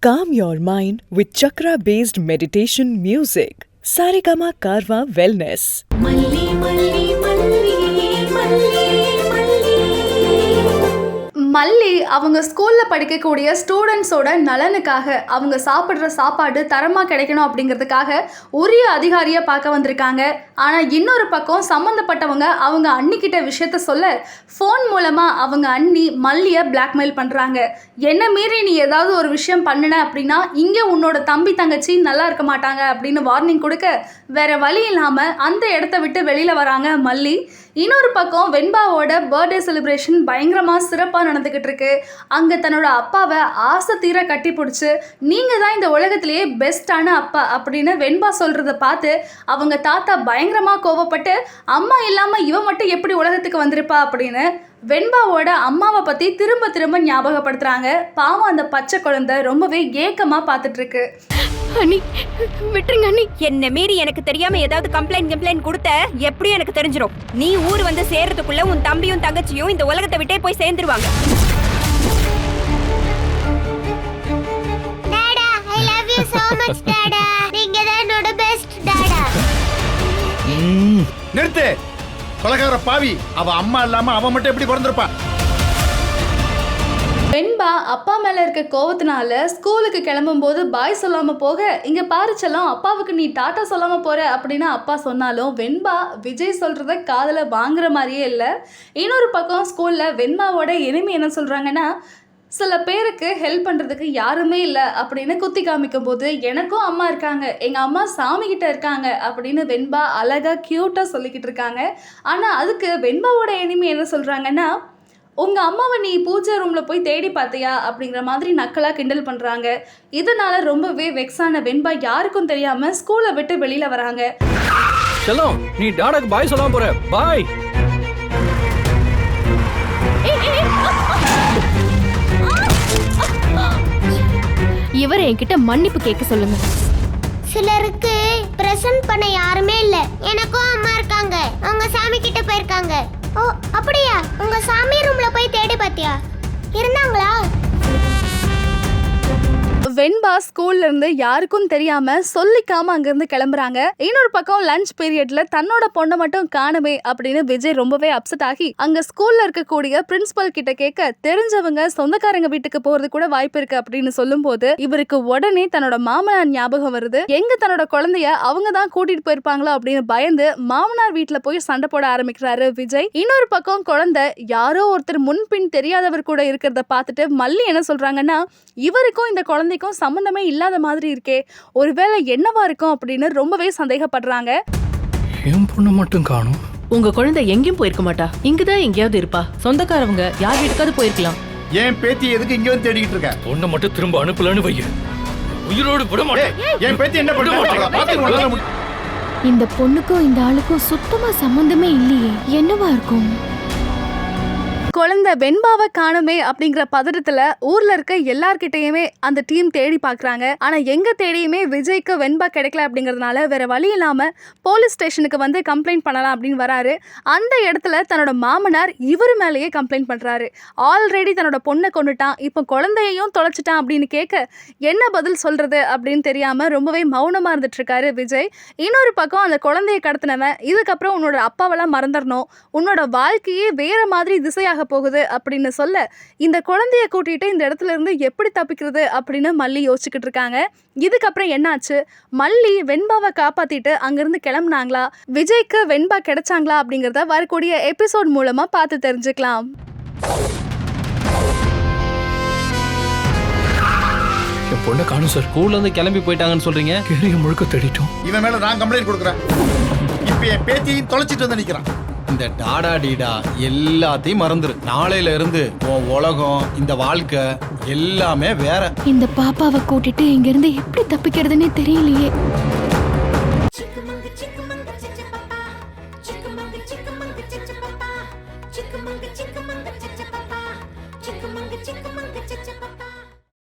Calm your mind with chakra-based meditation music. Saregama Karwa Wellness. Malli, malli, malli, malli, malli. மல்லி அவங்க ஸ்கூலில் படிக்கக்கூடிய ஸ்டூடெண்ட்ஸோட நலனுக்காக அவங்க சாப்பிட்ற சாப்பாடு தரமாக கிடைக்கணும் அப்படிங்கிறதுக்காக உரிய அதிகாரியை பார்க்க வந்திருக்காங்க. ஆனால் இன்னொரு பக்கம் சம்மந்தப்பட்டவங்க அவங்க அண்ணிக்கிட்ட விஷயத்த சொல்ல ஃபோன் மூலமாக அவங்க அண்ணி மல்லியை பிளாக்மெயில் பண்ணுறாங்க. என்ன மீறி நீ ஏதாவது ஒரு விஷயம் பண்ணின அப்படின்னா இங்கே உன்னோட தம்பி தங்கச்சி நல்லா இருக்க மாட்டாங்க அப்படின்னு வார்னிங் கொடுக்க வேற வழி இல்லாமல் அந்த இடத்த விட்டு வெளியில் வராங்க மல்லி. இன்னொரு பக்கம் வெண்பாவோட பர்த்டே செலிப்ரேஷன் பயங்கரமாக சிறப்பாக நடந்துக்கிட்டு இருக்கு. அங்கே தன்னோட அப்பாவை ஆசை தீர கட்டி பிடிச்சி நீங்கள் தான் இந்த உலகத்திலேயே பெஸ்ட்டான அப்பா அப்படின்னு வெண்பா சொல்கிறத பார்த்து அவங்க தாத்தா பயங்கரமாக கோவப்பட்டு அம்மா இல்லாமல் இவன் மட்டும் எப்படி உலகத்துக்கு வந்திருப்பா அப்படின்னு வெண்பாவோட அம்மாவை பற்றி திரும்ப திரும்ப ஞாபகப்படுத்துகிறாங்க. பாவம் அந்த பச்சை குழந்தை ரொம்பவே ஏக்கமாக பார்த்துட்டு இருக்கு. அண்ணி விட்டுருங்க அண்ணி. என்ன மீறி எனக்கு தெரியாம ஏதாவது கம்ப்ளைண்ட் கொடுத்த எப்படியும் எனக்கு தெரிஞ்சிடும். நீ ஊர் வந்து சேர்றதுக்குள்ள உன் தம்பியும் தங்கச்சியும் இந்த உலகத்தை விட்டே போய் சேர்ந்துருவாங்க. Tata, I love you so much Tata. நீங்க தான் என்னோட பெஸ்ட் டாடா. நிறுத்து கொலைகார பாவி. அவ அம்மா இல்லாம அவ மட்டும் எப்படி பிறந்திருப்பா? வெண்பா அப்பா மேலே இருக்க கோவத்தினால ஸ்கூலுக்கு கிளம்பும்போது பாய் சொல்லாமல் போக இங்கே பாரிச்செல்லாம் அப்பாவுக்கு நீ டாட்டா சொல்லாமல் போகிற அப்படின்னு அப்பா சொன்னாலும் வெண்பா விஜய் சொல்கிறத காதில் வாங்குற மாதிரியே இல்லை. இன்னொரு பக்கம் ஸ்கூலில் வெண்பாவோட எனிமி என்ன சொல்கிறாங்கன்னா சில பேருக்கு ஹெல்ப் பண்ணுறதுக்கு யாருமே இல்லை அப்படின்னு குத்தி காமிக்கும் போது எனக்கும் அம்மா இருக்காங்க, எங்கள் அம்மா சாமிக்கிட்ட இருக்காங்க அப்படின்னு வெண்பா அழகாக க்யூட்டாக சொல்லிக்கிட்டு இருக்காங்க. ஆனால் அதுக்கு வெண்பாவோட எனிமி என்ன சொல்கிறாங்கன்னா உங்கள் அம்மாவை நீ பூஜை ரூமில் போய் தேடி பார்த்தியா அப்படிங்கிற மாதிரி நக்கலாக கிண்டல் பண்ணுறாங்க. இதனால் ரொம்பவே வெக்ஸான வெண்பா யாருக்கும் தெரியாமல் ஸ்கூலை விட்டு வெளியில் வராங்க. செல்லம், நீ டாடாக்கு பாய் சொல்லாம போற. பாய். இவரை என்கிட்ட மன்னிப்பு கேட்க சொல்லுங்க. சிலருக்கு பிரசன்ட் பண்ண யாருமே இல்ல. எனக்கும் அம்மா இருக்காங்க, அவங்க சாமி கிட்ட போயிருக்காங்க. ஓ அப்படியா? உங்க சாமி ரூம்ல போய் தேடி பாத்தியா? இருந்தாங்களா? வெண்பா ஸ்கூல்ல இருந்து யாருக்கும் தெரியாம சொல்லிக்காம அங்கிருந்து கிளம்புறாங்க. இன்னொரு பக்கம் லஞ்ச் பீரியட்ல தன்னோட பொண்ணை மட்டும் காணுமே அப்படின்னு விஜய் ரொம்பவே அப்செட் ஆகி அங்க ஸ்கூல்ல இருக்கக்கூடிய பிரின்சிபல் கிட்ட கேட்க தெரிஞ்சவங்க சொந்தக்காரங்க வீட்டுக்கு போறது கூட வாய்ப்பு இருக்கு அப்படின்னு சொல்லும் போது இவருக்கு உடனே தன்னோட மாமனார் ஞாபகம் வருது. எங்க தன்னோட குழந்தைய அவங்க தான் கூட்டிட்டு போயிருப்பாங்களோ அப்படின்னு பயந்து மாமனார் வீட்டுல போய் சண்டை போட ஆரம்பிக்கிறாரு விஜய். இன்னொரு பக்கம் குழந்தை யாரோ ஒருத்தர் முன்பின் தெரியாதவர் கூட இருக்கிறத பார்த்துட்டு மல்லி என்ன சொல்றாங்கன்னா இவருக்கும் இந்த குழந்தைக்கும் சம்பந்தமே இல்லாத மாதிரி இருக்கே, ஒருவேளை என்னவா இருக்கும் அப்படின்னு ரொம்பவே சந்தேகப்படுறாங்க. என் பொண்ணு மட்டும் காணும். உங்க குழந்தை எங்கேயும் போயிருக்க மாட்டா, இங்கதான் எங்கேயாவது இருப்பா. சொந்தக்காரவங்க யார் வீட்டுக்காவது போயிருக்கலாம். என் பேத்தி எதுக்கு இங்க வந்து தேடிக்கிட்டு இருக்க? பொண்ணை மட்டும் திரும்ப அனுப்பலன்னு வைய, உயிரோடு விட மாட்டேன். என் பேத்தி என்ன பண்ணுவாங்க? இந்த பொண்ணுக்கும் இந்த ஆளுக்கும் சுத்தமா சம்பந்தமே இல்லையே, என்னவா இருக்கும்? குழந்தை வெண்பாவை காணுமே அப்படிங்கிற பதட்டத்துல ஊர்ல இருக்க எல்லார்கிட்டயுமே அந்த டீம் தேடி பாக்குறாங்க. ஆனா எங்க தேடியுமே விஜய்க்கு வெண்பா கிடைக்கல அப்படிங்கறதுனால வேற வழி இல்லாம போலீஸ் ஸ்டேஷனுக்கு வந்து கம்ப்ளைண்ட் பண்ணலாம் அப்படின்னு வராரு. அந்த இடத்துல தன்னோட மாமனார் இவர் மேலேயே கம்ப்ளைண்ட் பண்றாரு. ஆல்ரெடி தன்னோட பொண்ணை கொண்டுட்டான், இப்போ குழந்தையையும் தொலைச்சிட்டான் அப்படின்னு கேட்க என்ன பதில் சொல்றது அப்படின்னு தெரியாம ரொம்பவே மௌனமா இருந்துட்டு இருக்காரு விஜய். இன்னொரு பக்கம் அந்த குழந்தையை கடத்தினவன் இதுக்கப்புறம் உன்னோட அப்பாவெல்லாம் மறந்துடணும், உன்னோட வாழ்க்கையே வேற மாதிரி திசையாக போகுது அப்படின்னு சொல்ல இந்த குழந்தைய கூட்டிட்டு இந்த இடத்துல இருந்து எப்படி தப்பிக்கிறது அப்படின்னு மல்லி யோசிச்சுக்கிட்டு இருக்காங்க. இதுக்கப்புறம் என்னாச்சு? மல்லி வெண்பாவை காப்பாத்திட்டு அங்கிருந்து கிளம்புனாங்களா? விஜய்க்கு வெண்பா கிடைச்சாங்களா அப்படிங்கறத வரக்கூடிய எபிசோட் மூலமா பார்த்து தெரிஞ்சுக்கலாம். என் பொண்ணை காணும் சார். ஸ்கூல்ல இருந்து கிளம்பி போயிட்டாங்கன்னு சொல்றீங்க? கேரிய முழுக்க தேடிட்டோம். இவன் மேல நான் கம்ப்ளைண்ட் கொடுக்குறேன். இப்ப என் பேத்தியையும் தொலைச்சிட்டு வந்து நிக்கிறான். இந்த டாடா டீடா எல்லாத்தையும் மறந்துரு. நாளையில இருந்து உன் உலகம், இந்த வாழ்க்கை எல்லாமே வேற. இந்த பாப்பாவை கூட்டிட்டு இங்க இருந்து எப்படி தப்பிக்கிறதுன்னே தெரியலையே.